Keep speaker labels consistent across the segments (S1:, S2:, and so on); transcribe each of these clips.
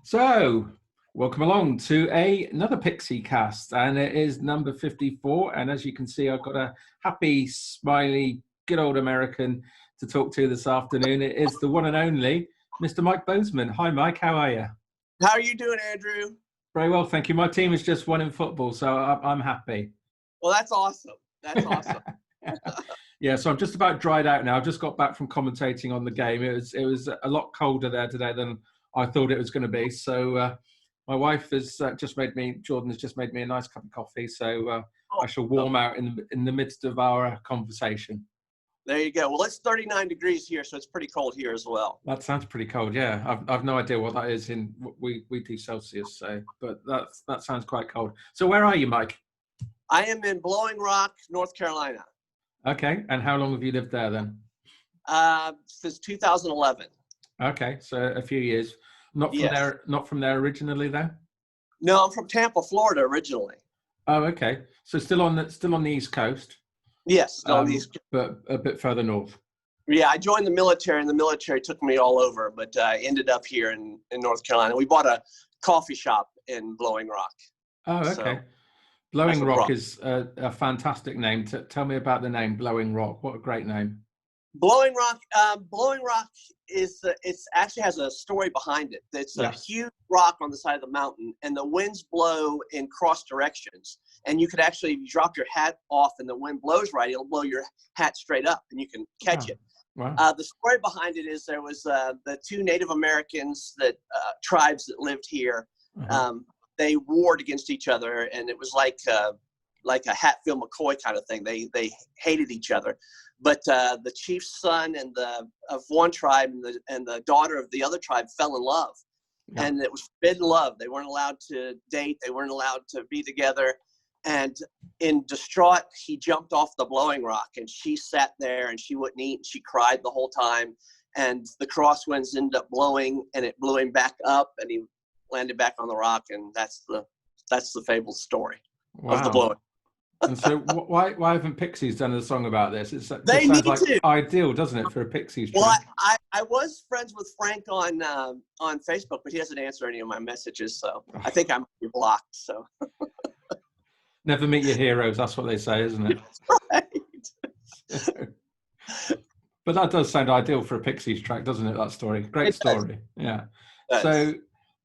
S1: So, welcome along to another Pixiecast, and it is number 54. And as you can see, I've got a happy, smiley, good old American to talk to this afternoon. It is the one and only Mr. Mike Bozeman. Hi, Mike. How are you?
S2: How are you doing, Andrew?
S1: Very well, thank you. My team has just won in football, so I'm happy.
S2: Well, that's awesome. That's awesome.
S1: Yeah, so I'm just about dried out now. I've just got back from commentating on the game. It was a lot colder there today than I thought it was going to be. So my wife has Jordan has just made me a nice cup of coffee. So I shall warm out in the midst of our conversation.
S2: There you go. Well, it's 39 degrees here, so it's pretty cold here as well.
S1: That sounds pretty cold. Yeah, I've no idea what that is in we do Celsius. So, but that sounds quite cold. So where are you, Mike?
S2: I am in Blowing Rock, North Carolina.
S1: Okay, and how long have you lived there then?
S2: Since 2011.
S1: Okay, so a few years. Not from there originally, then?
S2: No, I'm from Tampa, Florida originally.
S1: Oh, okay. So still on the East Coast.
S2: Yes, still on the East Coast,
S1: but a bit further north.
S2: Yeah, I joined the military, and the military took me all over, but I ended up here in North Carolina. We bought a coffee shop in Blowing Rock.
S1: Oh, okay.
S2: So,
S1: Blowing Rock is a fantastic name. Tell me about the name Blowing Rock. What a great name.
S2: Blowing Rock is it's actually has a story behind it. It's a huge rock on the side of the mountain, and the winds blow in cross directions. And you could actually, if you drop your hat off and the wind blows right, it'll blow your hat straight up, and you can catch it.
S1: Wow.
S2: The story behind it is there was the two Native Americans tribes that lived here.
S1: Uh-huh.
S2: They warred against each other, and it was like a Hatfield McCoy kind of thing. They hated each other, but the chief's son of one tribe and the daughter of the other tribe fell in love, and it was forbidden love. They weren't allowed to date. They weren't allowed to be together. And in distraught, he jumped off the Blowing Rock, and she sat there and she wouldn't eat, and she cried the whole time. And the crosswinds ended up blowing, and it blew him back up, and he landed back on the rock, and that's the fabled story of the blowing.
S1: And so why haven't Pixies done a song about this? It sounds
S2: to.
S1: Ideal, doesn't it, for a Pixies track?
S2: Well, I was friends with Frank on Facebook, but he doesn't answer any of my messages, so I think I'm blocked. So
S1: never meet your heroes. That's what they say, isn't it?
S2: Right.
S1: But that does sound ideal for a Pixies track, doesn't it? That story, great story. Yeah. So,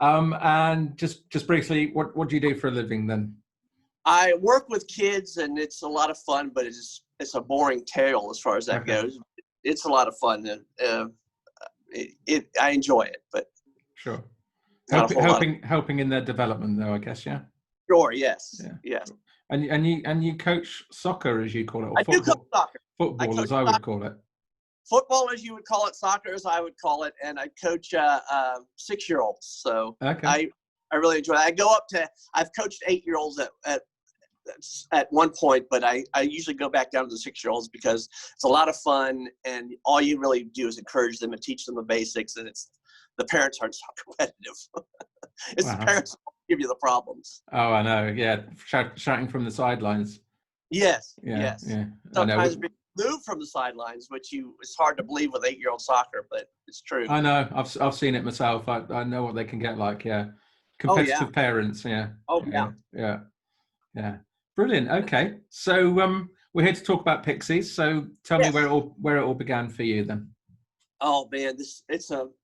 S1: and just briefly, what do you do for a living then?
S2: I work with kids, and it's a lot of fun, but it's a boring tale as far as that goes. It's a lot of fun, and I enjoy it. But
S1: sure, helping in their development, though, I guess. Yeah.
S2: Sure. Yes. Yeah. Yes.
S1: And you coach soccer, as you call it, or
S2: I do coach soccer.
S1: Football, as I would call it.
S2: Football, as you would call it, soccer, as I would call it, and I coach 6-year-olds. So I really enjoy it. I've coached 8-year-olds at one point, but I usually go back down to the 6-year-olds because it's a lot of fun, and all you really do is encourage them and teach them the basics, and the parents aren't so competitive. It's the parents who give you the problems.
S1: Oh, I know. Yeah, shouting from the sidelines.
S2: Yes.
S1: Yeah.
S2: Yes.
S1: Yeah.
S2: Sometimes being moved from the sidelines, it's hard to believe with 8-year-old soccer, but it's true.
S1: I know. I've seen it myself. I know what they can get like. Yeah. Competitive parents. Yeah.
S2: Oh yeah.
S1: Yeah. Yeah. Brilliant. Okay. So we're here to talk about Pixies. So tell me where it all began for you then.
S2: Oh man,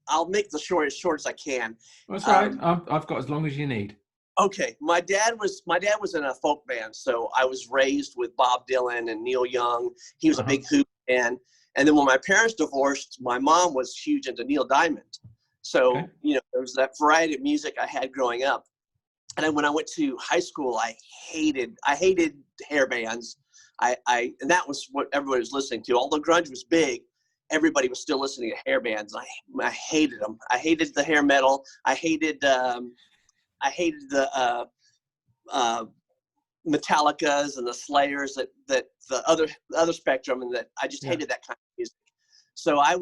S2: I'll make the story as short as I can.
S1: That's all right. I've got as long as you need.
S2: Okay. My dad was in a folk band, so I was raised with Bob Dylan and Neil Young. He was a big Who fan. And then when my parents divorced, my mom was huge into Neil Diamond. So, there was that variety of music I had growing up. And then when I went to high school, I hated hair bands. And that was what everybody was listening to. Although grunge was big, everybody was still listening to hair bands. I hated them. I hated the hair metal. I hated the Metallicas and the Slayers that the other spectrum, and that I just hated that kind of music. So I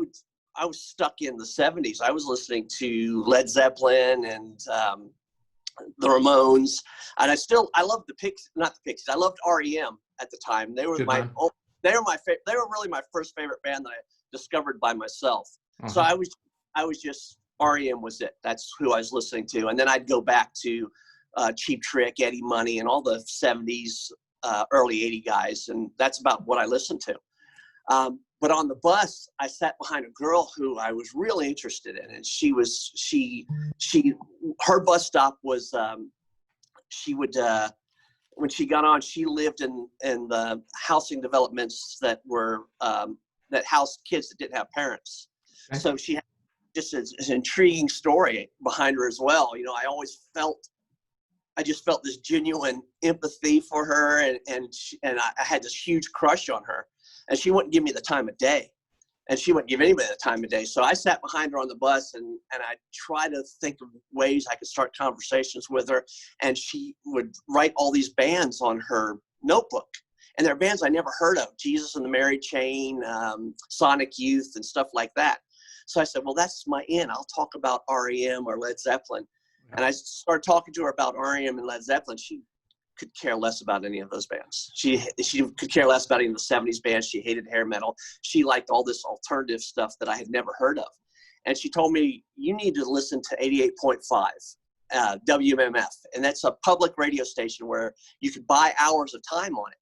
S2: was stuck in the 70s. I was listening to Led Zeppelin and the Ramones, and I loved not the Pixies. I loved REM at the time. They were really my first favorite band that I discovered by myself. So I was just REM was it. That's who I was listening to. And then I'd go back to Cheap Trick, Eddie Money, and all the 70s, early 80 guys. And that's about what I listened to. But on the bus, I sat behind a girl who I was really interested in. And her bus stop was, she would, when she got on, she lived in the housing developments that were, that housed kids that didn't have parents.
S1: Okay.
S2: So she had just an intriguing story behind her as well. You know, I just felt this genuine empathy for her, and I had this huge crush on her, and she wouldn't give me the time of day, and she wouldn't give anybody the time of day. So I sat behind her on the bus, and I tried to think of ways I could start conversations with her, and she would write all these bands on her notebook. And they're bands I never heard of, Jesus and the Mary Chain, Sonic Youth, and stuff like that. So I said, well, that's my in. I'll talk about REM or Led Zeppelin. Yeah. And I started talking to her about REM and Led Zeppelin. She could care less about any of those bands. She could care less about any of the 70s bands. She hated hair metal. She liked all this alternative stuff that I had never heard of. And she told me, you need to listen to 88.5. WMMF. And that's a public radio station where you could buy hours of time on it.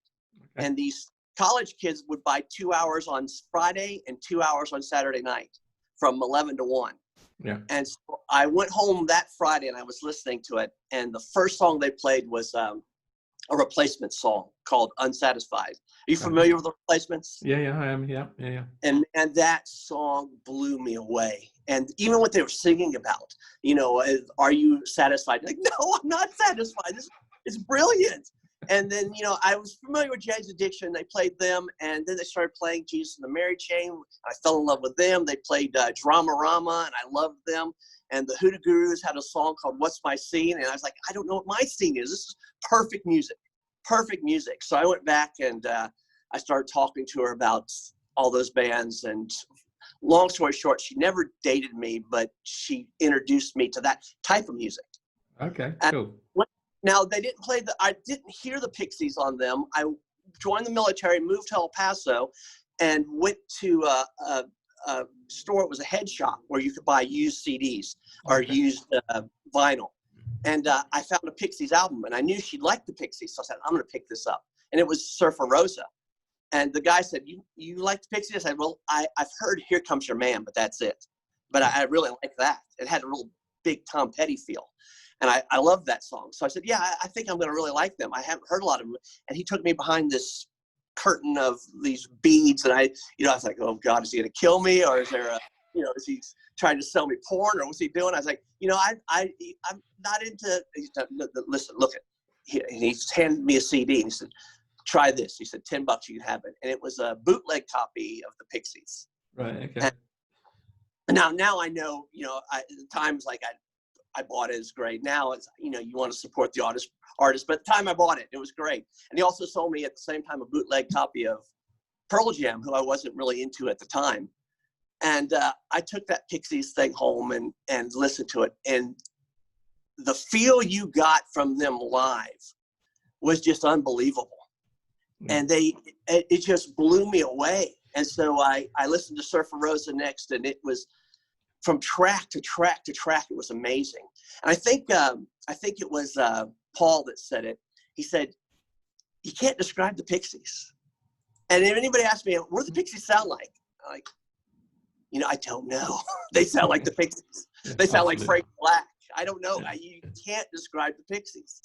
S2: Okay. And these college kids would buy 2 hours on Friday and 2 hours on Saturday night from 11 to 1.
S1: Yeah.
S2: And so I went home that Friday and I was listening to it. And the first song they played was a Replacement song called Unsatisfied. Are you familiar with the Replacements?
S1: Yeah, I am. Yeah.
S2: And that song blew me away. And even what they were singing about, you know, are you satisfied? Like, no, I'm not satisfied. It's brilliant. And then, you know, I was familiar with Jane's Addiction. They played them, and then they started playing Jesus and the Mary Chain. I fell in love with them. They played Dramarama, and I loved them. And the Hoodoo Gurus had a song called What's My Scene? And I was like, I don't know what my scene is. This is perfect music. Perfect music. So I went back and I started talking to her about all those bands. And long story short, she never dated me, but she introduced me to that type of music.
S1: Okay, cool.
S2: Now, they didn't play I didn't hear the Pixies on them. I joined the military, moved to El Paso, and went to a store. It was a head shop where you could buy used CDs or used vinyl. And I found a Pixies album, and I knew she'd like the Pixies. So I said, I'm going to pick this up. And it was Surfer Rosa. And the guy said, you like the Pixies? I said, well, I've heard Here Comes Your Man, but that's it. But I really like that. It had a real big Tom Petty feel. And I loved that song. So I said, yeah, I think I'm going to really like them. I haven't heard a lot of them. And he took me behind this curtain of these beads. And I was like, oh God, is he going to kill me? Or is there is he trying to sell me porn, or what's he doing? I was like, I'm not into, listen, look at, he handed me a CD and he said, try this. He said, $10, you can have it. And it was a bootleg copy of the Pixies.
S1: Right. Okay.
S2: And now I know, times like I bought it is great. Now it's, you want to support the artist, but at the time I bought it, it was great. And he also sold me at the same time a bootleg copy of Pearl Jam, who I wasn't really into at the time. And I took that Pixies thing home and listened to it. And the feel you got from them live was just unbelievable. And it just blew me away. And so I listened to Surfer Rosa next, and it was from track to track to track. It was amazing. And I think it was Paul that said it. He said, you can't describe the Pixies. And if anybody asked me, what do the Pixies sound like? I'm like, I don't know. They sound like the Pixies. They sound like Frank Black. I don't know. You can't describe the Pixies.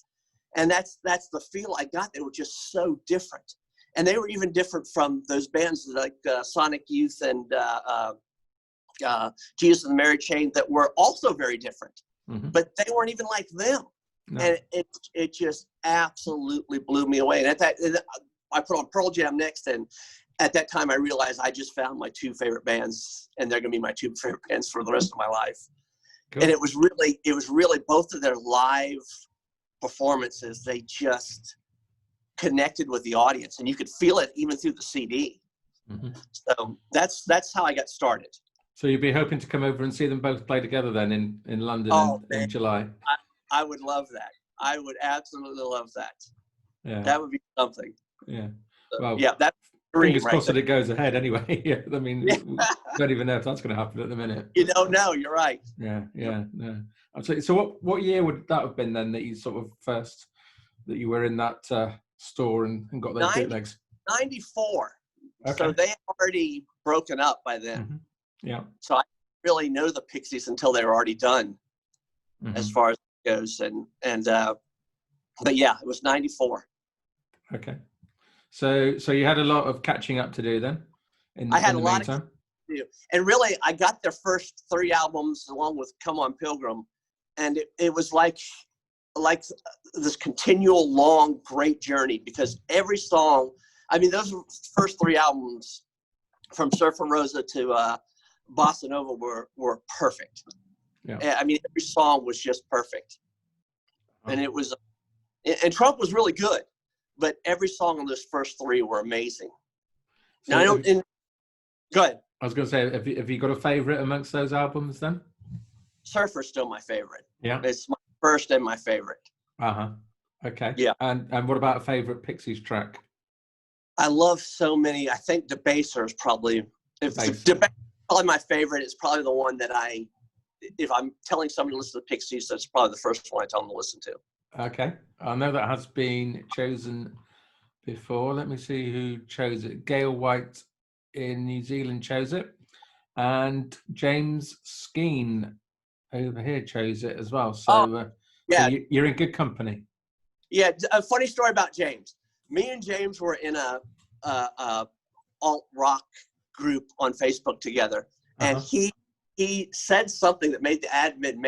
S2: And that's the feel I got. They were just so different. And they were even different from those bands like Sonic Youth and Jesus and the Mary Chain that were also very different. Mm-hmm. But they weren't even like them. No. And it just absolutely blew me away. And I put on Pearl Jam next, and at that time I realized I just found my two favorite bands, and they're going to be my two favorite bands for the rest of my life. Cool. And it was really both of their live performances. They just connected with the audience, and you could feel it even through the CD. Mm-hmm. So that's how I got started.
S1: So you'd be hoping to come over and see them both play together then in London in July?
S2: I would love that. I would absolutely love that.
S1: Yeah.
S2: That would be something.
S1: Yeah.
S2: So,
S1: well,
S2: yeah, dream
S1: fingers
S2: right
S1: crossed
S2: there.
S1: that it goes ahead anyway. Yeah, I mean,
S2: Yeah.
S1: we don't even know if that's going to happen at the minute.
S2: You don't know. You're right.
S1: Yeah, no. Absolutely. So what year would that have been then that you sort of first, that you were in that store and got those bootlegs?
S2: 94.
S1: Okay.
S2: So they had already broken up by then.
S1: Mm-hmm. Yeah.
S2: So I didn't really know the Pixies until they were already done, as far as it goes. But yeah, it was 94.
S1: Okay. So you had a lot of catching up to do then.
S2: I had
S1: in
S2: a
S1: the
S2: lot
S1: meantime.
S2: to do. And really, I got their first 3 albums along with Come On Pilgrim. And it was like this continual, long, great journey, because every song, I mean, those first 3 albums from Surfer Rosa to Bossa Nova were perfect.
S1: Yeah.
S2: I mean, every song was just perfect. And it was, and Trump was really good, but every song on those first 3 were amazing.
S1: So
S2: now, go ahead.
S1: I was going to say, have you got a favorite amongst those albums then?
S2: Surfer's still my favorite.
S1: Yeah.
S2: It's my first and my favorite.
S1: Okay.
S2: Yeah.
S1: And what about a favorite Pixies track?
S2: I love so many. I think Debaser is probably, Debaser probably my favorite. It's probably the one that if I'm telling somebody to listen to Pixies, that's probably the first one I tell them to listen to.
S1: Okay. I know that has been chosen before. Let me see who chose it. Gail White in New Zealand chose it. And James Skeen over here chose it as well. So,
S2: yeah.
S1: So you're in good company.
S2: Yeah. A funny story about James. Me and James were in a alt rock group on Facebook together, and he said something that made the admin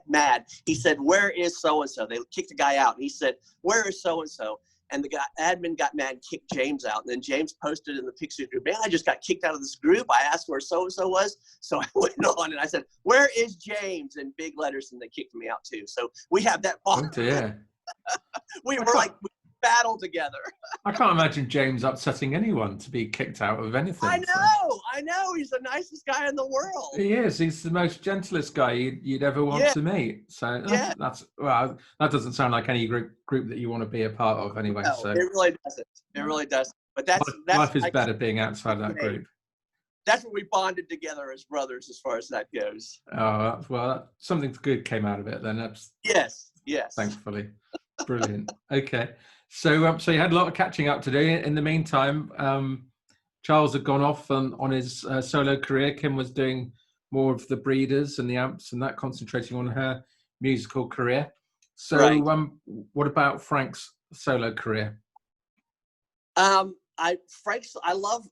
S2: mad. He said, "Where is so and so?" They kicked the guy out, and he said, "Where is so and so?" And the admin got mad and kicked James out. And then James posted in the Pixies group, "Man, I just got kicked out of this group. I asked where so and so was." So I went on and I said, "Where is James?" in big letters, and they kicked me out too. So we have that bond.
S1: Oh dear.
S2: we battle together.
S1: I can't imagine James upsetting anyone to be kicked out of anything.
S2: I know. He's the nicest guy in the world.
S1: He is. He's the most gentlest guy you'd ever want to meet. So that's well, that doesn't sound like any group that you want to be a part of anyway.
S2: No,
S1: so
S2: it really doesn't. It really doesn't. But that's
S1: life is better being outside that group.
S2: That's when we bonded together as brothers, as far as that goes.
S1: Oh well, something good came out of it then.
S2: Yes.
S1: Thankfully, brilliant. Okay. So you had a lot of catching up to do. In the meantime, Charles had gone off on his solo career. Kim was doing more of the breeders and the amps and that, concentrating on her musical career. So what about Frank's solo career?
S2: I love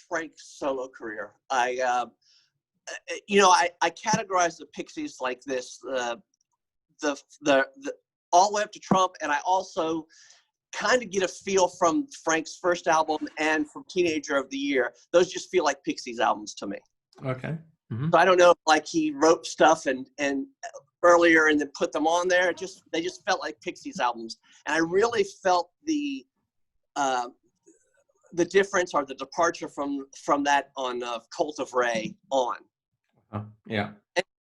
S2: Frank's solo career. I categorize the Pixies like this: the all the way up to Trump, and I also kind of get a feel from Frank's first album and from Teenager of the Year. Those just feel like Pixies albums to me.
S1: Okay. Mm-hmm.
S2: So I don't know, like he wrote stuff and earlier and then put them on there. They just felt like Pixies albums, and I really felt the difference or the departure from that on Cult of Ray on.
S1: Yeah.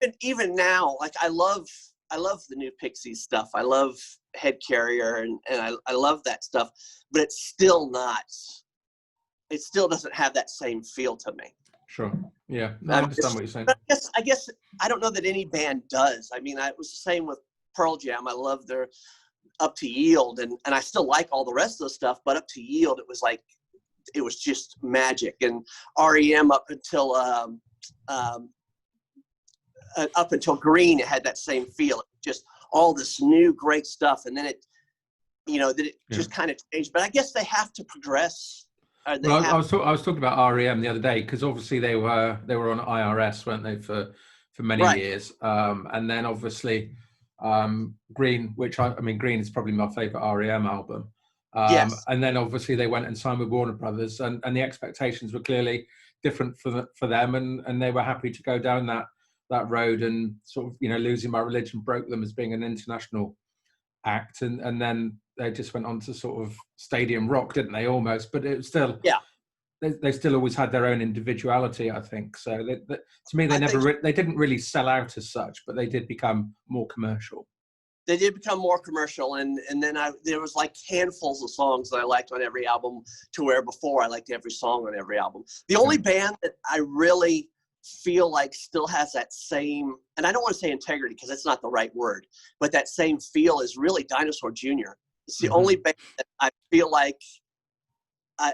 S2: And even now, like I love the new Pixies stuff. I love Head Carrier and I love that stuff, but it still doesn't have that same feel to me.
S1: Sure. Yeah. No, I understand what you're saying.
S2: I guess I don't know that any band does. I mean, it was the same with Pearl Jam. I love their Up to Yield and I still like all the rest of the stuff, but Up to Yield, it was just magic. And REM up until Green, it had that same feel. Just all this new great stuff, and then it just kind of changed. But I guess they have to progress. I
S1: was talking about REM the other day because obviously they were on IRS, weren't they, for many years, and then obviously Green, which Green is probably my favorite REM album.
S2: Yes.
S1: And then obviously they went and signed with Warner Brothers, and the expectations were clearly different for them, and they were happy to go down that road, and sort of Losing My Religion broke them as being an international act, and then they just went on to sort of stadium rock, didn't they, almost? But it was still they still always had their own individuality, I think. So to me, they didn't really sell out as such, but they did become more commercial.
S2: They did become more commercial, and then there was like handfuls of songs that I liked on every album, to where before I liked every song on every album. The only band that I really feel like still has that same, and I don't want to say integrity because that's not the right word, but that same feel is really Dinosaur Jr. It's the only band that I feel like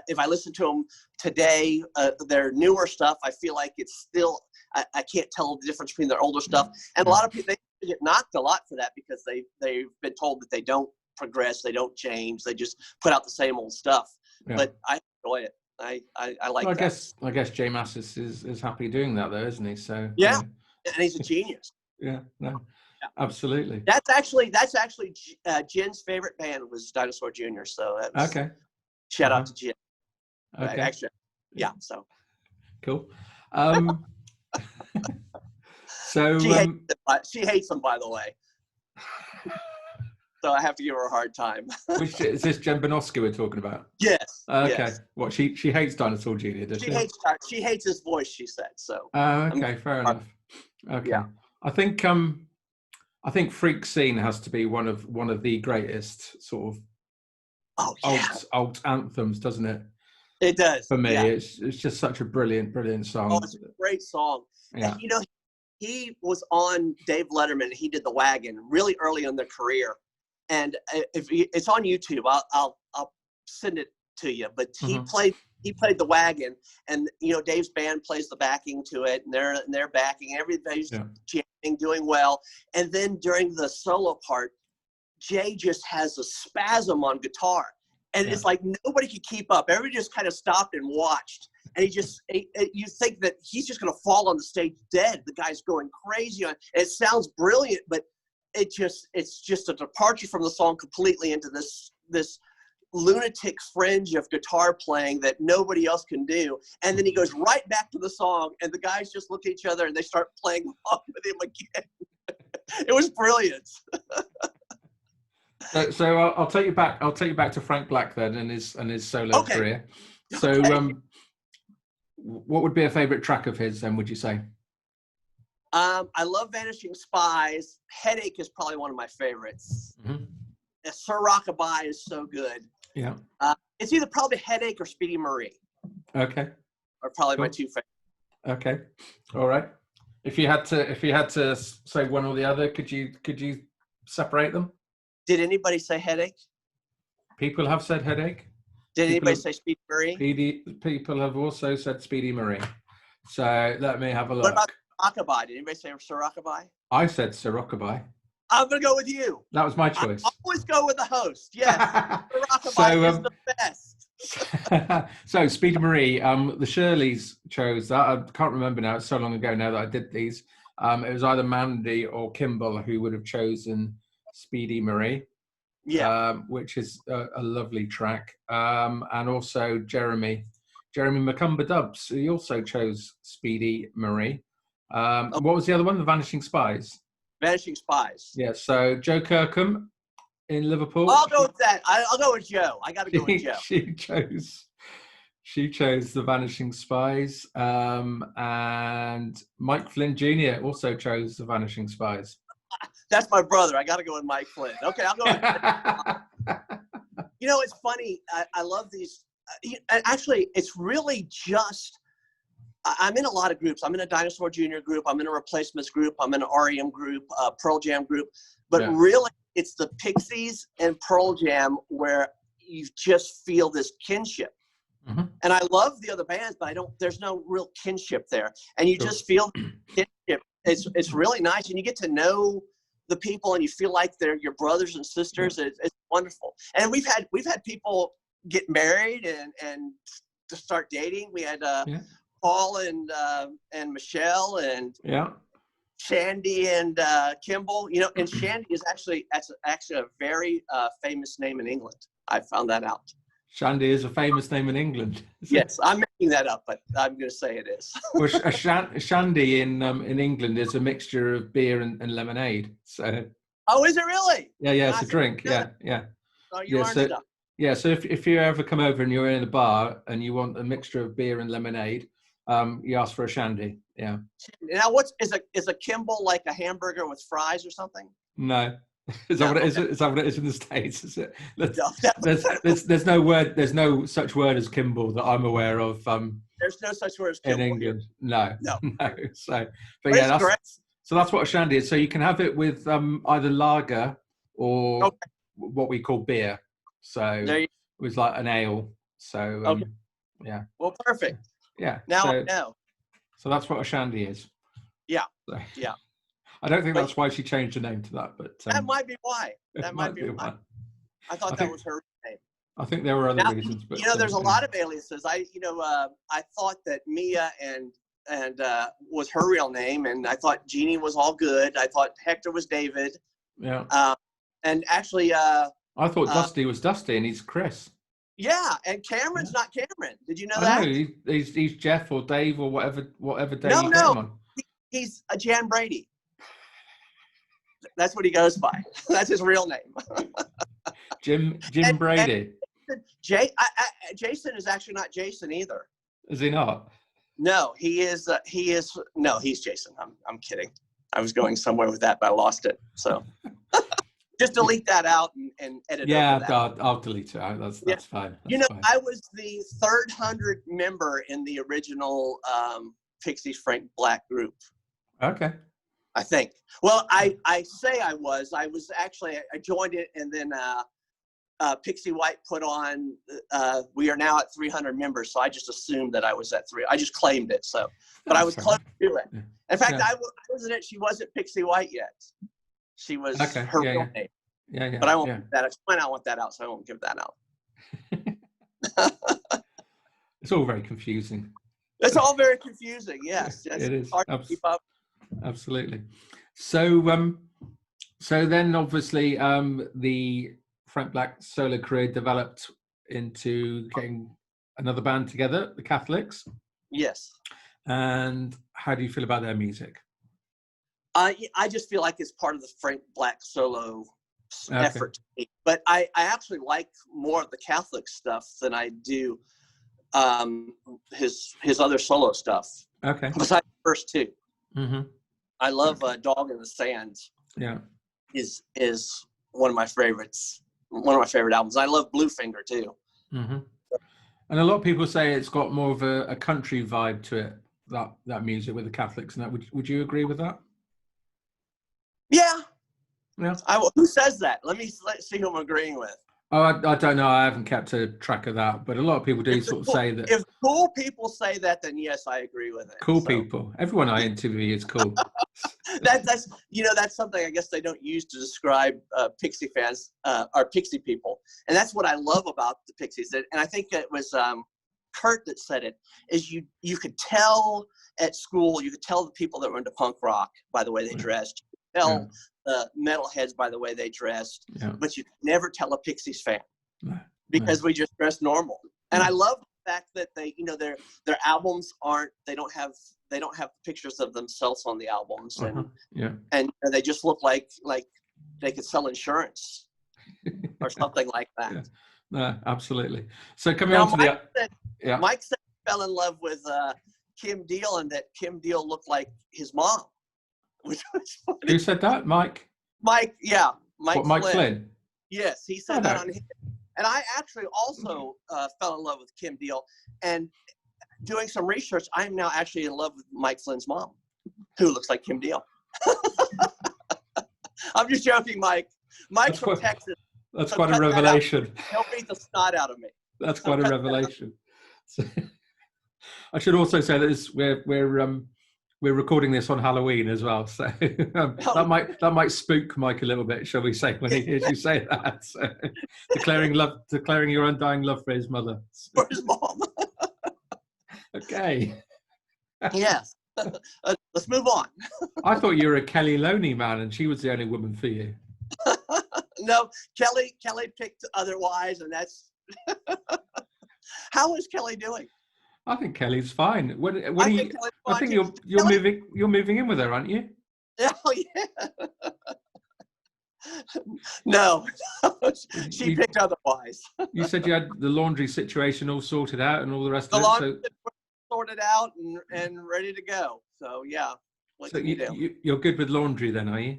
S2: if I listen to them today, their newer stuff, I feel like it's still, I can't tell the difference between their older stuff. And a lot of people, they get knocked a lot for that because they've been told that they don't progress, they don't change, they just put out the same old stuff. Yeah. But I enjoy it. I like that.
S1: I guess Jay Massis is happy doing that though, isn't he? So
S2: yeah, and he's a genius.
S1: Yeah, absolutely.
S2: That's actually Jen's favorite band was Dinosaur Jr. So that's,
S1: okay.
S2: Shout out to Jen.
S1: Okay.
S2: Actually, yeah. So
S1: cool. So
S2: she hates them, by the way. So I have to give her a hard time.
S1: Which is this Jen Bonoski we're talking about?
S2: Yes.
S1: Okay.
S2: Yes.
S1: What she hates Dinosaur Jr. Does she?
S2: She hates his voice. She said so.
S1: Okay, fair enough. Okay. Yeah. I think Freak Scene has to be one of the greatest sort of alt anthems, doesn't it?
S2: It does.
S1: For me, it's just such a brilliant song.
S2: Oh, it's a great song. Yeah. And, he was on Dave Letterman, and he did The Wagon really early in their career. And if it's on YouTube, I'll send it to you. But he played The Wagon, and Dave's band plays the backing to it, and they're backing. Everybody's jamming, doing well. And then during the solo part, Jay just has a spasm on guitar, and it's like nobody could keep up. Everybody just kind of stopped and watched. And you think that he's just going to fall on the stage dead. The guy's going crazy on it. It sounds brilliant, but it's just a departure from the song completely into this lunatic fringe of guitar playing that nobody else can do. And then he goes right back to the song, and the guys just look at each other and they start playing along with him again. It was brilliant.
S1: So I'll take you back. I'll take you back to Frank Black then, and his solo career. So what would be a favorite track of his then? Would you say?
S2: I love Vanishing Spies. Headache is probably one of my favorites. Sir Rockabye is so good.
S1: Yeah.
S2: It's either probably Headache or Speedy Marie.
S1: Okay.
S2: Are probably my two favorites.
S1: Okay. All right. If you had to say one or the other, could you separate them?
S2: Did anybody say Headache?
S1: People have said Headache.
S2: Did anybody say Speedy Marie?
S1: People have also said Speedy Marie. So let me have a look.
S2: What about Rockabye? Did anybody say Sir Rockabye?
S1: I said Sir Rockabye.
S2: I'm going to go with you.
S1: That was my choice.
S2: I always go with the host. Yes. Sir Rockabye is the best.
S1: So Speedy Marie, the Shirleys chose that. I can't remember now. It's so long ago now that I did these. It was either Mandy or Kimball who would have chosen Speedy Marie. Yeah, which is a lovely track. And also Jeremy McCumber Dubs, he also chose Speedy Marie. What was the other one? The Vanishing Spies.
S2: Vanishing Spies.
S1: Yeah, so Joe Kirkham in Liverpool.
S2: I'll go with that. I'll go with Joe. I got to go with Joe.
S1: She chose the Vanishing Spies. And Mike Flynn Jr. also chose the Vanishing Spies.
S2: That's my brother. I got to go with Mike Flynn. Okay, I'll go with it's funny. I love these. Actually, it's really just, I'm in a lot of groups. I'm in a Dinosaur Jr. group. I'm in a Replacements group. I'm in an REM group, Pearl Jam group. But really, it's the Pixies and Pearl Jam where you just feel this kinship. And I love the other bands, but there's no real kinship there. And you just feel kinship. It's really nice. And you get to know the people and you feel like they're your brothers and sisters. It's wonderful. And we've had people get married and to start dating. We had Paul and Michelle and Shandy and Kimball. And Shandy is actually a very famous name in England. I found that out.
S1: Shandy is a famous name in England.
S2: Yes, I'm making that up, but I'm going to say it is.
S1: Well, Shandy in England is a mixture of beer and lemonade. So.
S2: Oh, is it really?
S1: Yeah, it's a drink. Yeah.
S2: Oh, you learned stuff.
S1: Yeah, so if you ever come over and you're in a bar and you want a mixture of beer and lemonade, you ask for a Shandy. Yeah.
S2: Now, is a Kimball like a hamburger with fries or something?
S1: No. Is that
S2: No,
S1: what it is?
S2: okay.
S1: Is that what it is in the States? Is it?
S2: No,
S1: There's no word. There's no such word as Kimball that I'm aware of.
S2: there's no such word as
S1: In
S2: Kimball here.
S1: England, no,
S2: No,
S1: no. So, but
S2: but
S1: yeah,
S2: it's great.
S1: that's what a shandy is. So you can have it with either lager or
S2: Okay,
S1: what we call beer. So
S2: there you.
S1: it was like an ale. So
S2: Okay,
S1: yeah,
S2: well, perfect.
S1: yeah.
S2: Now I know.
S1: So that's what a shandy is.
S2: Yeah,
S1: So,
S2: yeah.
S1: I don't think
S2: But
S1: that's why she changed the name to that, but
S2: that might be why.
S1: it
S2: That might
S1: might
S2: be
S1: be
S2: why.
S1: one.
S2: I thought
S1: I
S2: that
S1: think
S2: was her name.
S1: I think there were other
S2: Now,
S1: reasons, but
S2: there's a
S1: anyway.
S2: lot of aliases. I thought that Mia and was her real name, and I thought Jeannie was all good. I thought Hector was David.
S1: Yeah.
S2: And actually,
S1: I thought Dusty was Dusty, and he's Chris.
S2: yeah, and Cameron's not Cameron. Did you know
S1: I
S2: that?
S1: know he's Jeff or Dave or whatever day you get
S2: No,
S1: him on.
S2: he's a Jan Brady. That's what he goes by. That's his real name.
S1: Jim
S2: And
S1: Brady.
S2: Jason is actually not Jason either.
S1: Is he not?
S2: No, he is. No, he's Jason. I'm kidding. I was going somewhere with that, but I lost it. So just delete that out and edit over that.
S1: I'll delete it out. That's fine. That's fine.
S2: I was the 300 member in the original Pixies Frank Black group.
S1: Okay.
S2: I think. Well, I say I was. I was actually. I joined it, and then Pixie White put on. We are now at 300 members, so I just assumed that I was at 3. I just claimed it. So, but I was close to it. In fact, I wasn't it. She wasn't Pixie White yet. She was her real name.
S1: Yeah.
S2: But I won't give that. I don't want that out, so I won't give that out.
S1: It's all very confusing.
S2: It's all very confusing. Yes,
S1: it is.
S2: Hard to keep up.
S1: Absolutely. So, so then obviously the Frank Black solo career developed into getting another band together, the Catholics.
S2: Yes.
S1: And how do you feel about their music?
S2: I just feel like it's part of the Frank Black solo effort. But I actually like more of the Catholic stuff than I do his other solo stuff.
S1: Okay.
S2: Besides the first two.
S1: Mm-hmm.
S2: I love Dog in the Sand.
S1: Yeah.
S2: Is one of my favorites. One of my favorite albums. I love Bluefinger too.
S1: Mm-hmm. And a lot of people say it's got more of a country vibe to it, that music with the Catholics. And that would you agree with that?
S2: Yeah.
S1: Yeah.
S2: Who says that? Let's see who I'm agreeing with.
S1: Oh, I don't know. I haven't kept a track of that, but a lot of people do say that.
S2: If cool people say that, then yes, I agree with it.
S1: Cool people. Everyone I interview is cool.
S2: That's something I guess they don't use to describe Pixie fans or Pixie people, and that's what I love about the Pixies. And I think it was Kurt that said it. Is you could tell at school, you could tell the people that were into punk rock by the way they dressed. You could tell metalheads by the way they dressed, but you could never tell a Pixies fan because we just dress normal. And I love the fact that they, their albums they don't have pictures of themselves on the albums, and they just look like they could sell insurance or something like that.
S1: Yeah. No, absolutely. So coming on to
S2: Mike said he fell in love with Kim Deal, and that Kim Deal looked like his mom. Which was funny.
S1: Who said that? Mike?
S2: Mike, yeah.
S1: Mike Flynn?
S2: Yes, he said that on his. And I actually also fell in love with Kim Deal. And doing some research, I am now actually in love with Mike Flynn's mom, who looks like Kim Deal. I'm just joking, Mike. Mike's from Texas.
S1: That's quite a revelation.
S2: He'll beat the snot out of me.
S1: That's quite a revelation. I should also say that we're recording this on Halloween as well, so that might spook Mike a little bit, shall we say, when he hears you say that. So, declaring your undying love for his mother,
S2: for his mom.
S1: Okay.
S2: Yes. Let's move on.
S1: I thought you were a Kelly Loney man, and she was the only woman for you.
S2: No, Kelly picked otherwise, and that's. How is Kelly doing?
S1: I think Kelly's fine. I think you're moving in with her, aren't you?
S2: Oh yeah. No, she picked otherwise.
S1: You said you had the laundry situation all sorted out and all the rest of it.
S2: Laundry sorted out and ready to go. So yeah.
S1: So you're good with laundry then, are you?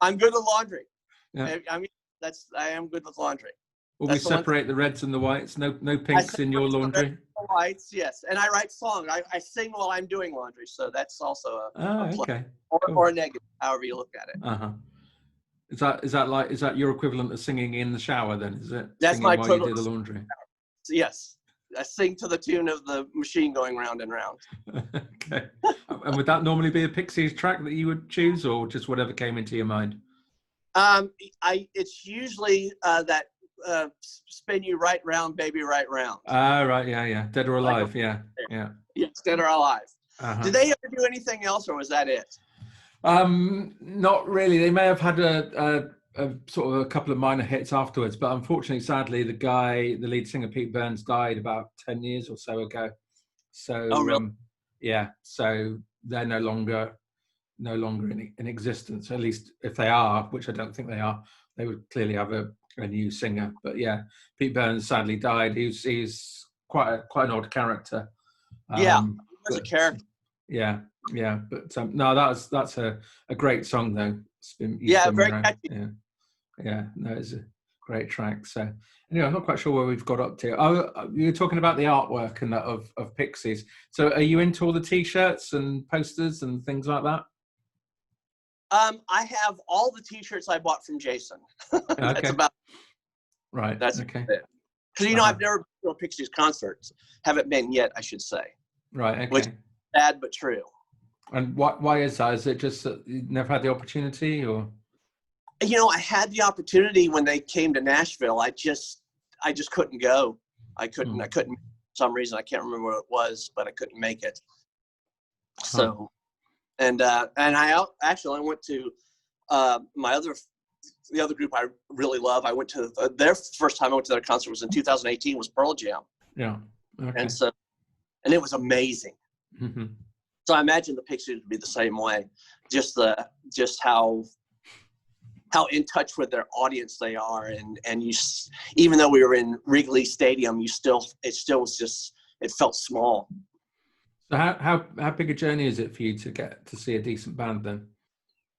S2: I'm good with laundry.
S1: Yeah.
S2: I mean, I am good with laundry.
S1: Well,
S2: That's
S1: we separate the reds and the whites. No pinks in your laundry.
S2: Whites, yes. And I write songs. I sing while I'm doing laundry, so that's also a plus.
S1: Okay.
S2: Or a negative, however you look at it.
S1: Uh-huh. Is that your equivalent of singing in the shower then? Is it
S2: That's
S1: singing
S2: my
S1: while you
S2: equivalent.
S1: do the laundry?
S2: Yes. I sing to the tune of the machine going round and round.
S1: Okay. And would that normally be a Pixies track that you would choose, or just whatever came into your mind?
S2: It's usually that spin you right round, baby, right round.
S1: Right, yeah. Dead or Alive, yeah.
S2: Yes, Dead or Alive.
S1: Uh-huh.
S2: Did they ever do anything else, or was that it?
S1: Not really. They may have had a sort of a couple of minor hits afterwards, but unfortunately, sadly, the lead singer Pete Burns died about 10 years or so ago. So,
S2: oh, really?
S1: So they're no longer in existence. At least if they are, which I don't think they are, they would clearly have a new singer. But yeah, Pete Burns sadly died. He's quite an odd character.
S2: He was a character.
S1: Yeah. But no, that's a great song though.
S2: Very catchy.
S1: Yeah. No, it's a great track. So anyway, I'm not quite sure where we've got up to. Oh, you were talking about the artwork and that of Pixies. So are you into all the T-shirts and posters and things like that?
S2: I have all the T-shirts I bought from Jason. That's
S1: Okay.
S2: about
S1: right.
S2: That's
S1: okay.
S2: it. Because I've never been to a Pixies concert. Haven't been yet, I should say.
S1: Right. Okay.
S2: Which is sad but true.
S1: And why is that? Is it just that you never had the opportunity, or?
S2: I had the opportunity when they came to Nashville. I just couldn't go. I couldn't. For some reason, I can't remember what it was, but I couldn't make it. So, and I actually went to the other group I really love. I went to their first time I went to their concert was in 2018. Was Pearl Jam.
S1: Yeah. Okay.
S2: And it was amazing.
S1: Mm-hmm.
S2: So I imagine the Pixies would be the same way. Just how in touch with their audience they are, and you, even though we were in Wrigley Stadium, it felt small.
S1: So how big a journey is it for you to get to see a decent band then?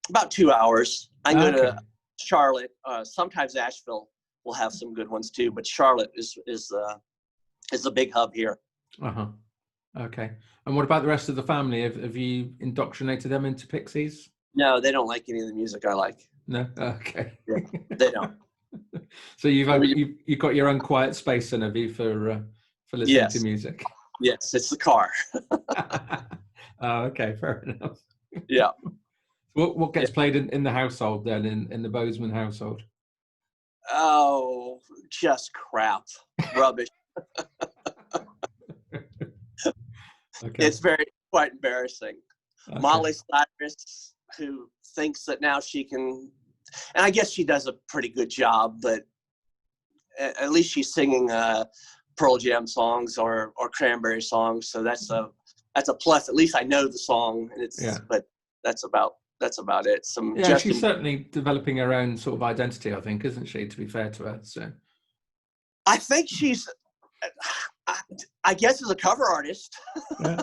S1: About
S2: 2 hours. I go to Charlotte. Sometimes Asheville will have some good ones too, but Charlotte is the big hub here.
S1: Okay. And what about the rest of the family? Have you indoctrinated them into Pixies?
S2: No, they don't like any of the music I like.
S1: No. Okay.
S2: Yeah, they don't.
S1: So you've got your own quiet space, then, have you, for listening to music?
S2: Yes, it's the car.
S1: Okay, fair enough.
S2: Yeah.
S1: What gets played in the household then, in the Bozeman household?
S2: Oh, just crap, rubbish.
S1: Okay.
S2: It's quite embarrassing. Okay. Molly Cyrus, who thinks that now she can, and I guess she does a pretty good job, but at least she's singing Pearl Jam songs or Cranberry songs, so that's a plus. At least I know the song, and but that's about it.
S1: She's certainly developing her own sort of identity, I think, isn't she? To be fair to her, so
S2: I think she's. I guess as a cover artist, and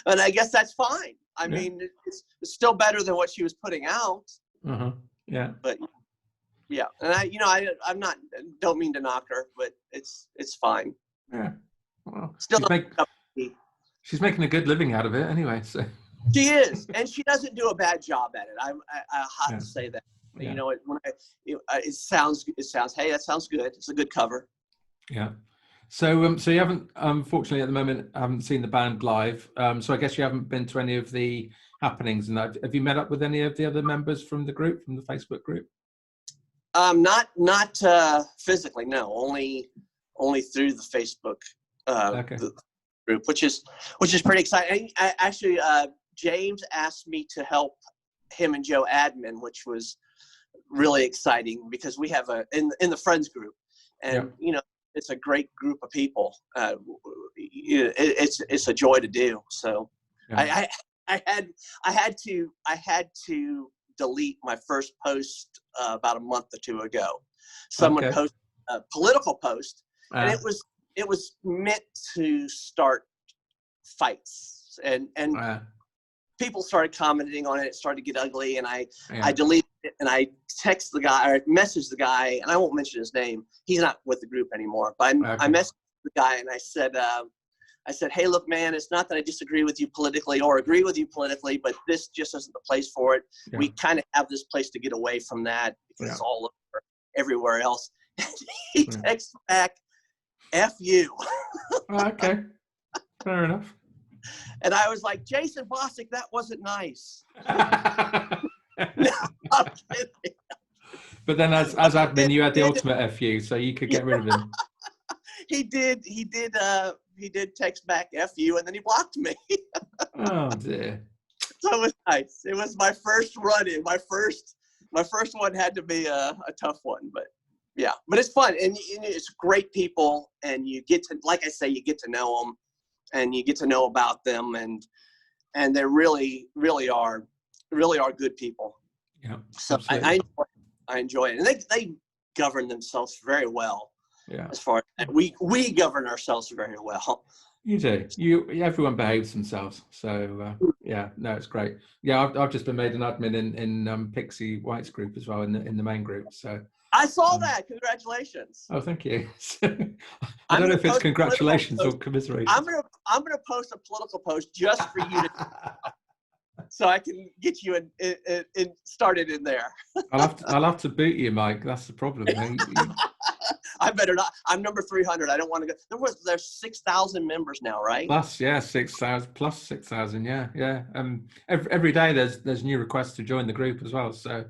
S2: I guess that's fine. I mean, it's still better than what she was putting out.
S1: Yeah.
S2: But yeah, and I'm not. Don't mean to knock her, but it's fine.
S1: Yeah. Well,
S2: still,
S1: she's making a good living out of it anyway. So
S2: she is, and she doesn't do a bad job at it. I have to say that. Yeah. It sounds. Hey, that sounds good. It's a good cover.
S1: Yeah. So you haven't, unfortunately, at the moment, haven't seen the band live. So I guess you haven't been to any of the happenings. And have you met up with any of the other members from the Facebook group?
S2: Not physically, no. Only through the Facebook the group, which is pretty exciting. Actually, James asked me to help him and Joe admin, which was really exciting because we have in the friends group, and it's a great group of people. It's a joy to do. So I had to delete my first post about a month or two ago. Someone posted a political post, and it was meant to start fights, and people started commenting on it. It started to get ugly, and I deleted I text the guy or message the guy, and I won't mention his name. He's not with the group anymore. But I messaged the guy and I said, hey, look, man, it's not that I disagree with you politically or agree with you politically, but this just isn't the place for it. Yeah. We kind of have this place to get away from that because it's all over everywhere else. He texts back, F you.
S1: Okay. Fair enough.
S2: And I was like, Jason Bosick, that wasn't nice. No, I'm kidding.
S1: But then as admin, you had the ultimate FU, so you could get rid of him.
S2: He did text back F you, and then he blocked me.
S1: Oh dear.
S2: So it was nice. It was my first run-in. My first one had to be a tough one, but yeah. But it's fun, and it's great people, and you get to, like I say, you get to know them, and you get to know about them, and they really are good people.
S1: Yeah.
S2: So I enjoy it, and they govern themselves very well.
S1: Yeah.
S2: As far as we govern ourselves very well.
S1: You do. Everyone behaves themselves. So yeah, no, it's great. Yeah, I've just been made an admin in Pixie White's group as well in the main group. So
S2: I saw that. Congratulations.
S1: Oh, thank you. I don't know if it's congratulations or commiserations.
S2: I'm gonna post a political post just for you to, so I can get you in started in there.
S1: I'll have to boot you, Mike. That's the problem.
S2: I better not. I'm number 300. I don't want to go. There's 6,000 members now, right?
S1: Plus, yeah, 6,000 plus 6,000. Yeah. Every day there's new requests to join the group as well. So,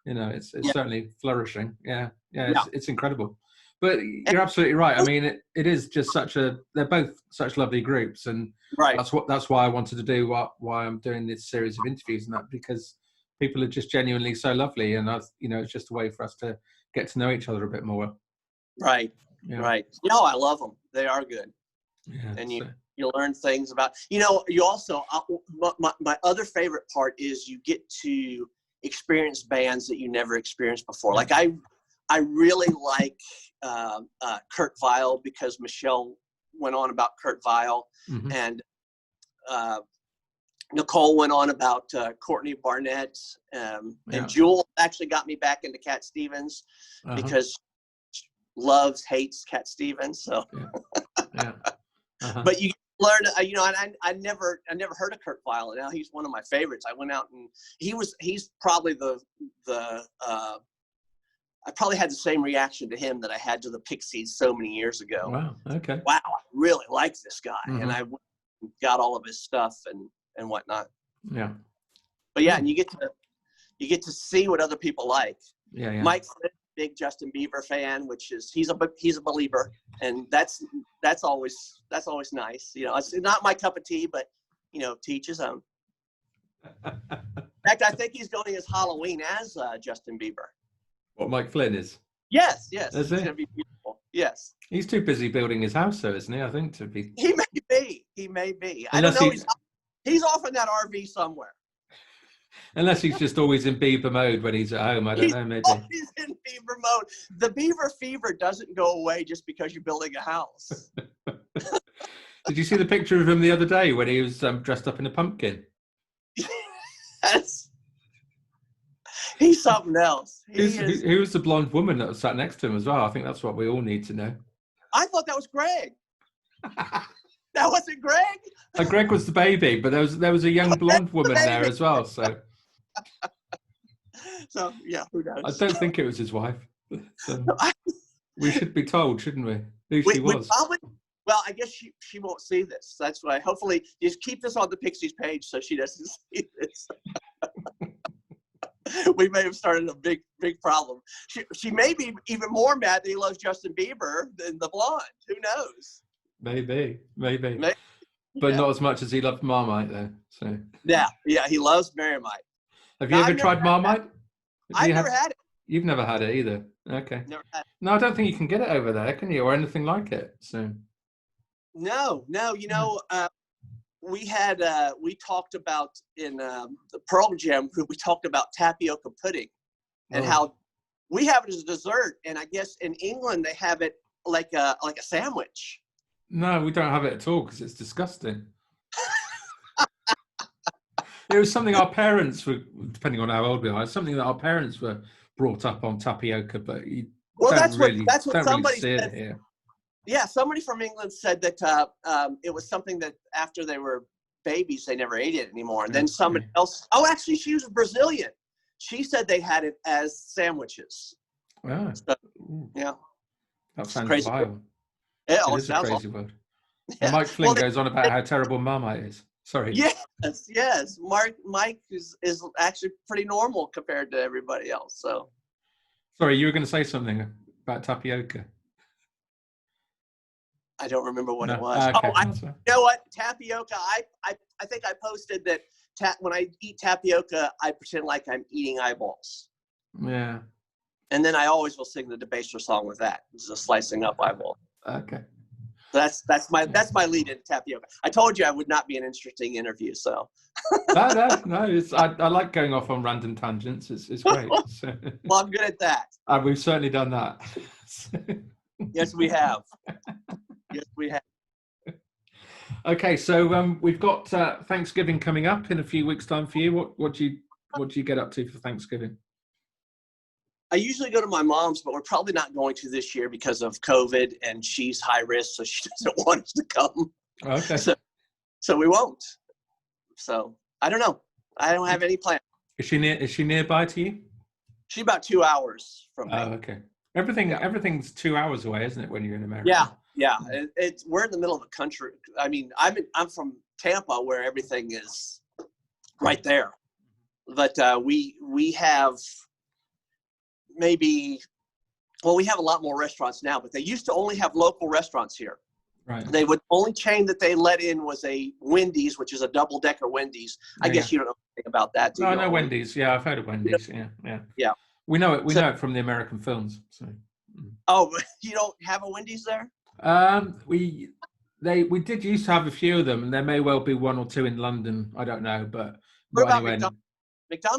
S1: it's certainly flourishing. Yeah. It's incredible. But you're absolutely right. I mean, it is just they're both such lovely groups, and that's why I wanted to do why I'm doing this series of interviews and that, because people are just genuinely so lovely, and it's just a way for us to get to know each other a bit more.
S2: Right. No, I love them. They are good.
S1: Yeah,
S2: and you learn things about, you also, my other favorite part is you get to experience bands that you never experienced before. Like I really like Kurt Vile, because Michelle went on about Kurt Vile, and Nicole went on about Courtney Barnett, and Jewel actually got me back into Cat Stevens because hates Cat Stevens. So, but you learn, I never heard of Kurt Vile, and now he's one of my favorites. I went out and he's probably I probably had the same reaction to him that I had to the Pixies so many years ago.
S1: Wow. Okay.
S2: Wow, I really like this guy, and I got all of his stuff and whatnot.
S1: Yeah.
S2: But yeah, and you get to see what other people like.
S1: Yeah.
S2: Mike, big Justin Bieber fan, which is he's a believer, and that's always nice. It's not my cup of tea, but to each his own. In fact, I think he's going as Halloween as Justin Bieber.
S1: What, Mike Flynn is?
S2: Yes.
S1: Is
S2: it's
S1: he?
S2: going to be beautiful. Yes.
S1: He's too busy building his house, though, isn't he? I think to be.
S2: He may be. I don't know. He's off in that RV somewhere.
S1: Unless he's just always in Bieber mode when he's at home. I don't know, maybe.
S2: He's in Bieber mode. The Beaver fever doesn't go away just because you're building a house.
S1: Did you see the picture of him the other day when he was dressed up in a pumpkin?
S2: Yes. He's something else.
S1: Who was the blonde woman that was sat next to him as well? I think that's what we all need to know.
S2: I thought that was Greg. That wasn't Greg?
S1: Greg was the baby, but there was a young blonde woman there as well. So
S2: yeah, who knows?
S1: I don't think it was his wife. So, we should be told, shouldn't we? Who she was.
S2: Well, I guess she won't see this. That's why. Hopefully, just keep this on the Pixies page so she doesn't see this. We may have started a big problem. She may be even more mad that he loves Justin Bieber than the blonde. Who knows?
S1: Maybe. But not as much as he loved Marmite, though. So
S2: yeah, he loves Marmite.
S1: Have you ever tried Marmite?
S2: I've never had it.
S1: You've never had it either. Okay.
S2: Never had it.
S1: No, I don't think you can get it over there, can you, or anything like it? So.
S2: No. We talked about in the Pearl Jam. We talked about tapioca pudding, and how we have it as a dessert, and I guess in England they have it like a sandwich.
S1: No, we don't have it at all because it's disgusting. It was something our parents were, depending on how old we are, something that our parents were brought up on tapioca, but you
S2: That's what
S1: don't really
S2: somebody
S1: see it
S2: said.
S1: here.
S2: Yeah, somebody from England said that it was something that after they were babies, they never ate it anymore. And then somebody else, actually, she was Brazilian. She said they had it as sandwiches.
S1: Oh.
S2: So, yeah.
S1: That sounds
S2: crazy
S1: vile.
S2: Yeah,
S1: it is a crazy
S2: awesome.
S1: word.
S2: Yeah.
S1: And Mike Flynn goes on about how terrible Marmite is. Sorry.
S2: Yes. Mike is actually pretty normal compared to everybody else. So.
S1: Sorry, you were going to say something about tapioca.
S2: I don't remember what it was.
S1: Okay.
S2: You know what? Tapioca. I think I posted that when I eat tapioca, I pretend like I'm eating eyeballs.
S1: Yeah.
S2: And then I always will sing the Debaser song with that. It's a slicing up eyeball.
S1: Okay.
S2: That's my lead into tapioca. I told you I would not be an interesting interview, so.
S1: No. I like going off on random tangents. It's great. So.
S2: Well, I'm good at that.
S1: We've certainly done that.
S2: Yes, we have. Yes, we have.
S1: Okay, so we've got Thanksgiving coming up in a few weeks' time for you. What do you get up to for Thanksgiving?
S2: I usually go to my mom's, but we're probably not going to this year because of COVID, and she's high risk, so she doesn't want us to come.
S1: Okay.
S2: So we won't. So I don't know. I don't have any plan.
S1: Is she nearby to you?
S2: She's about 2 hours from me.
S1: Oh, okay. Everything's 2 hours away, isn't it, when you're in America?
S2: Yeah. We're in the middle of the country. I mean, I'm from Tampa, where everything is right there. But we have we have a lot more restaurants now, but they used to only have local restaurants here.
S1: Right.
S2: They would only chain that they let in was a Wendy's, which is a double-decker Wendy's. I guess you don't know anything about that.
S1: No, I know Wendy's. Yeah, I've heard of Wendy's. Yeah. We know it. We know it from the American films. So.
S2: Oh, you don't have a Wendy's there?
S1: We did used to have a few of them, and there may well be one or two in London. I don't know, but
S2: what about McDonald's?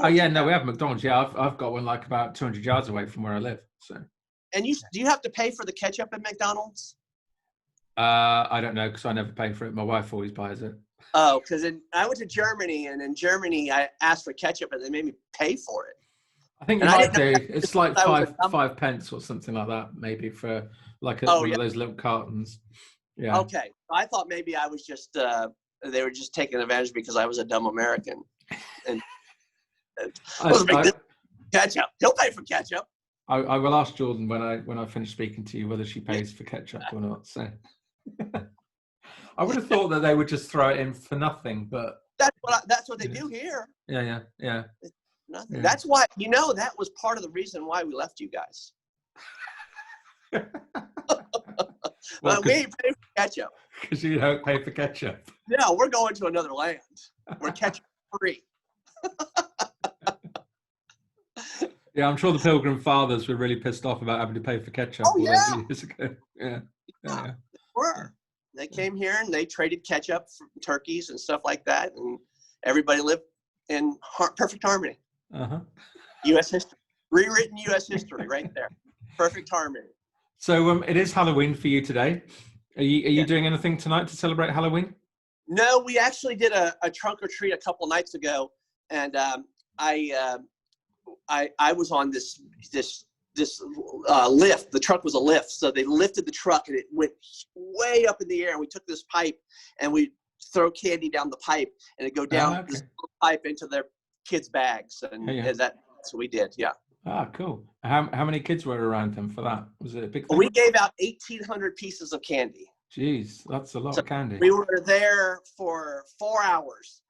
S1: Oh yeah, no, we have McDonald's. Yeah, I've got one like about 200 yards away from where I live. So.
S2: And do you have to pay for the ketchup at McDonald's?
S1: I don't know because I never pay for it. My wife always buys it.
S2: Oh, because I went to Germany, and in Germany I asked for ketchup, and they made me pay for it.
S1: I think you might do. It's like 5 pence or something like that, maybe for like one of those little cartons. Yeah.
S2: Okay, I thought maybe I was just they were just taking advantage because I was a dumb American. And ketchup. He'll pay for ketchup.
S1: I will ask Jordan when I finish speaking to you whether she pays for ketchup or not. So I would have thought that they would just throw it in for nothing, but
S2: that's what they do here.
S1: Yeah.
S2: Nothing. Yeah. That's why that was part of the reason why we left you guys. Well, we ain't paying for ketchup.
S1: Because you don't pay for ketchup.
S2: No, we're going to another land. We're ketchup free.
S1: Yeah, I'm sure the Pilgrim Fathers were really pissed off about having to pay for ketchup all those years ago. Yeah.
S2: They were. They came here and they traded ketchup for turkeys and stuff like that, and everybody lived in perfect harmony. U.S. history, rewritten U.S. history, right there. Perfect harmony.
S1: So it is Halloween for you today. Are you doing anything tonight to celebrate Halloween?
S2: No, we actually did a trunk or treat a couple nights ago, and I was on this lift. The truck was a lift, so they lifted the truck and it went way up in the air. And we took this pipe and we throw candy down the pipe, and it go down this pipe into their kids' bags, and that's what we did. Yeah.
S1: Ah, cool. How many kids were around them for that? Was it a big thing?
S2: We gave out 1,800 pieces of candy.
S1: Jeez, that's a lot of candy.
S2: We were there for 4 hours.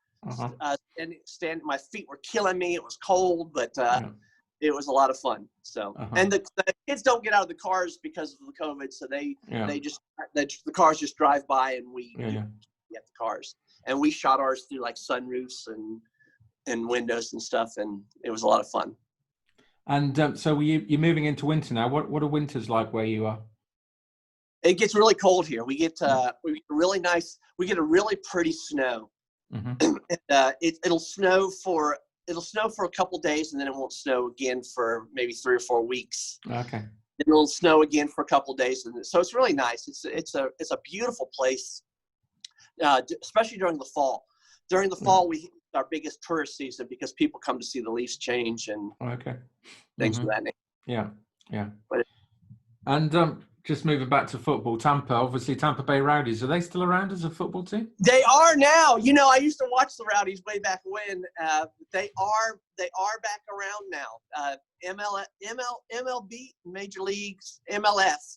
S2: And my feet were killing me. It was cold, but it was a lot of fun. So, and the kids don't get out of the cars because of the COVID, so the cars just drive by, and we get the cars. And we shot ours through like sunroofs and windows and stuff, and it was a lot of fun.
S1: And so you're moving into winter now. What are winters like where you are?
S2: It gets really cold here. We get really nice. We get a really pretty snow. It'll snow for a couple days, and then it won't snow again for maybe 3 or 4 weeks.
S1: Okay.
S2: It'll snow again for a couple days, and so it's really nice. It's a beautiful place, especially during the fall. During the fall, our biggest tourist season because people come to see the leaves change and things of that nature.
S1: Yeah, yeah.
S2: But
S1: and just moving back to football, Tampa, obviously Tampa Bay Rowdies, are they still around as a football team?
S2: they are now. You know, I used to watch the Rowdies way back when. They are back around now. MLB, Major Leagues, MLS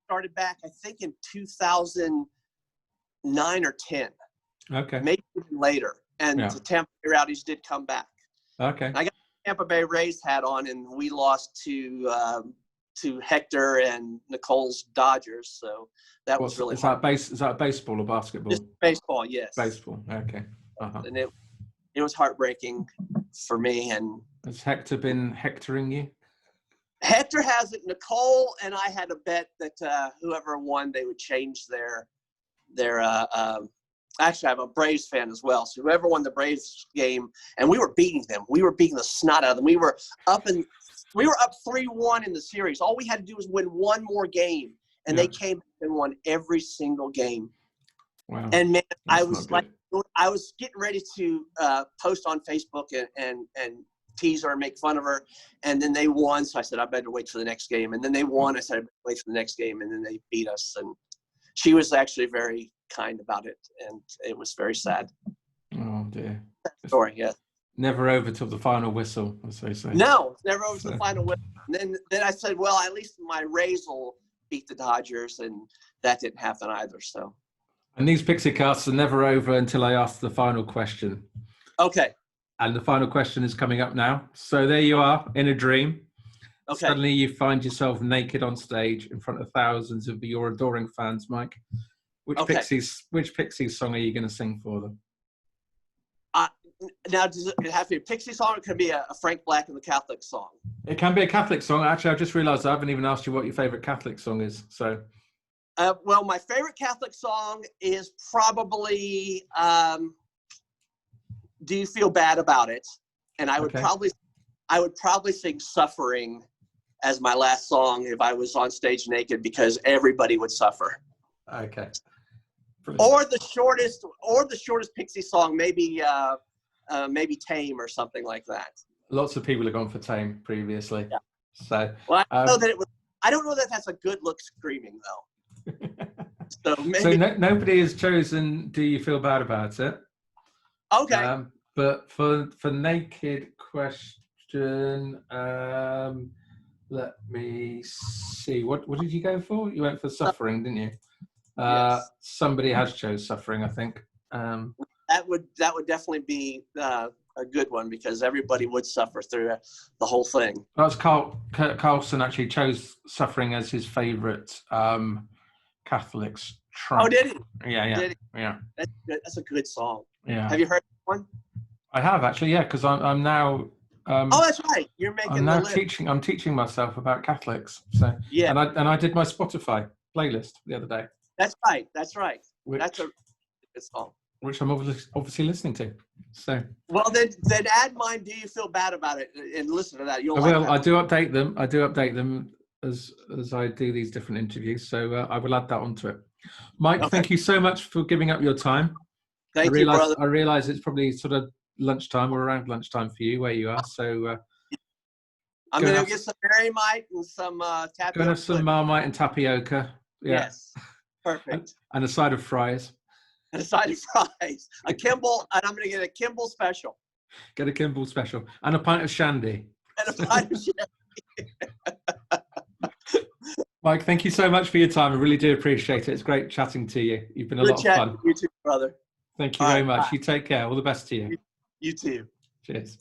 S2: started back, I think, in 2009 or 10.
S1: Okay.
S2: Maybe even later. And the Tampa Bay Rowdies did come back.
S1: Okay.
S2: And I got the Tampa Bay Rays hat on, and we lost to Hector and Nicole's Dodgers. So that was really hard.
S1: Is that baseball or basketball?
S2: Just baseball, yes.
S1: Baseball. Okay.
S2: And it was heartbreaking for me. And
S1: has Hector been hectoring you?
S2: Hector hasn't. Nicole and I had a bet that whoever won, they would change their actually, I'm a Braves fan as well. So whoever won the Braves game, and we were beating them. We were beating the snot out of them. We were up 3-1 in the series. All we had to do was win one more game, and they came and won every single game.
S1: Wow.
S2: And man, I was getting ready to post on Facebook and tease her and make fun of her, and then they won. So I said, I better wait for the next game. And then they won. I said, I better wait for the next game, and then they beat us. And she was actually very kind about it, and it was very sad.
S1: Oh dear.
S2: Story, yeah.
S1: Never over till the final whistle, as they say.
S2: No, never over to the final whistle. And then I said, well, at least my Rays will beat the Dodgers, and that didn't happen either. So.
S1: And these Pixiecasts are never over until I ask the final question.
S2: Okay.
S1: And the final question is coming up now. So there you are in a dream. Okay. Suddenly you find yourself naked on stage in front of thousands of your adoring fans, Mike. Which Pixies song are you going to sing for them?
S2: Now, does it have to be a Pixie song, or it can be a Frank Black and the Catholic song?
S1: It can be a Catholic song. Actually, I just realised I haven't even asked you what your favourite Catholic song is. So,
S2: well, my favourite Catholic song is probably "Do You Feel Bad About It?" And I would probably sing "Suffering" as my last song if I was on stage naked, because everybody would suffer.
S1: Okay.
S2: Brilliant. Or the shortest Pixie song, maybe "Tame" or something like that.
S1: Lots of people have gone for "Tame" previously. Yeah. So,
S2: well, I know that I don't know that that's a good look screaming though. So maybe.
S1: So nobody has chosen "Do You Feel Bad About It?"
S2: Okay.
S1: But for naked question, let me see. What did you go for? You went for "Suffering," didn't you? Yes. Somebody has chose "Suffering," I think.
S2: That would definitely be a good one, because everybody would suffer through the whole thing.
S1: That's Kurt Carlson actually chose "Suffering" as his favourite Catholic's track.
S2: Oh, did he?
S1: Yeah.
S2: Did he?
S1: Yeah.
S2: That's a good song.
S1: Yeah.
S2: Have you heard one?
S1: I have actually, yeah, because I'm now.
S2: Oh, that's right. You're making.
S1: I'm now I'm teaching myself about Catholics. So yeah, and I did my Spotify playlist the other day.
S2: That's right. That's right. That's a good song.
S1: Which I'm obviously listening to. So.
S2: Well, then add mine. Do You Feel Bad About It? And listen to that.
S1: I will. I do update them. As I do these different interviews. So I will add that onto it. Mike, thank you so much for giving up your time.
S2: Thank you, brother.
S1: I realise it's probably sort of lunchtime or around lunchtime for you where you are. So
S2: I'm going to get some Marmite and some tapioca.
S1: Going to have some Marmite and tapioca. Yeah.
S2: Yes. Perfect.
S1: And a side of fries.
S2: And a side of fries. A Kimball, and I'm going to get a Kimball special.
S1: Get a Kimball special. And a pint of shandy.
S2: And a pint of shandy.
S1: Mike, thank you so much for your time. I really do appreciate it. It's great chatting to you. You've been a lot of fun.
S2: You too, brother.
S1: Thank you very much. Bye. You take care. All the best to you.
S2: You too.
S1: Cheers.